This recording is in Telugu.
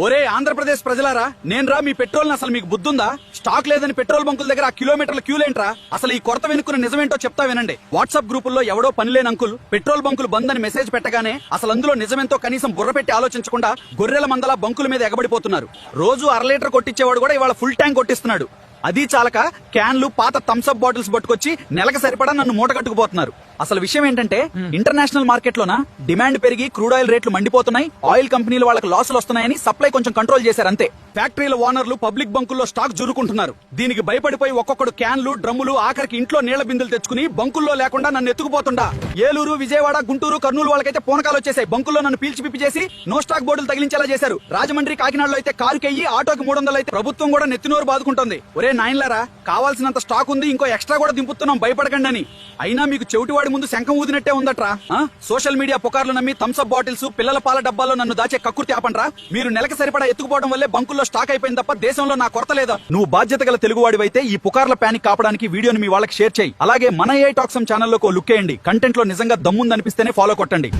ఒరే ఆంధ్రప్రదేశ్ ప్రజలారా, నేనురా మీ పెట్రోల్ అసలు మీకు బుద్ధుందా? స్టాక్ లేదని పెట్రోల్ బంకుల దగ్గర ఆ కిలోమీటర్ల క్యూలేంట్రా? అసలు ఈ కొరత వెనుక్కున్న నిజమేంటో చెప్తా వినండి. వాట్సాప్ గ్రూపుల్లో ఎవడో పనిలేని అంకుల్ పెట్రోల్ బంకులు బంద్ అని మెసేజ్ పెట్టగానే అసలు అందులో నిజమేంతో కనీసం బుర్ర పెట్టి ఆలోచించకుండా గొర్రెల మందల బంకుల మీద ఎగబడిపోతున్నారు. రోజు 1/2 లీటర్ కొట్టించేవాడు కూడా ఇవాళ ఫుల్ ట్యాంక్ కొట్టిస్తున్నాడు. అది చాలక క్యాన్లు, పాత థమ్స్అప్ బాటిల్స్ పట్టుకొచ్చి నెలకు సరిపడా నన్ను మూట కట్టుకుపోతున్నారు. అసలు విషయం ఏంటంటే ఇంటర్నేషనల్ మార్కెట్ లోన డిమాండ్ పెరిగి క్రూడ్ ఆయిల్ రేట్లు మండిపోతున్నాయి. ఆయిల్ కంపెనీలు వాళ్ళకి లాసులు వస్తున్నాయని సప్లై కొంచెం కంట్రోల్ చేశారు అంతే. ఫ్యాక్టరీల ఓనర్లు పబ్లిక్ బంకుల్లో స్టాక్ జురుకుంటున్నారు. దీనికి భయపడిపోయి ఒక్కొక్కడు క్యాన్లు, డ్రమ్ములు, ఆఖరికి ఇంట్లో నీళ్ల బిందులు తెచ్చుకుని బంకుల్లో లేకుండా నన్ను ఎత్తుకుపోతుండా. ఏలూరు, విజయవాడ, గుంటూరు, కర్నూలు వాళ్ళకైతే పూనకాలు వచ్చేసాయి. బంకుల్లో నన్ను పీల్చి పిప్పి చేసి నో స్టాక్ బోర్డులు తగిలించేలా చేశారు. రాజమండ్రి, కాకినాడలో అయితే కారుకెయ్యి, ఆటోకి 300 అయితే ప్రభుత్వం కూడా నెత్తినోరు బాదుకుంటుంది. ఒరే నాయన్లారా, కావాల్సినంత స్టాక్ ఉంది, ఇంకో ఎక్స్ట్రా కూడా దింపుతున్నాం, భయపడకండి అని. అయినా మీకు చెవిటివాడి ముందు శంఖం ఊదినట్టే ఉందట్రా. సోషల్ మీడియా పుకార్లు నమ్మి థమ్స్అప్ బాటిల్స్, పిల్లల పాల డబ్బాల్లో నన్ను దాచే కక్కుర్తి ఆపండ్రా. మీరు నెలకు సరిపడా ఎత్తుకుపోవడం వల్లే బంకుల్లో స్టాక్ అయిపోయింది తప్ప దేశంలో నా కొరత లేదా? నువ్వు బాధ్యత గల తెలుగువాడివైతే ఈ పుకార్ల ప్యానిక్ కాపడానికి వీడియోని మీ వాళ్ళకి షేర్ చేయి. అలాగే మన AI టాక్స్ ఛానల్లోకి లుక్ వేయండి. కంటెంట్ లో నిజంగా దమ్ముందనిపిస్తేనే ఫాలో కొట్టండి.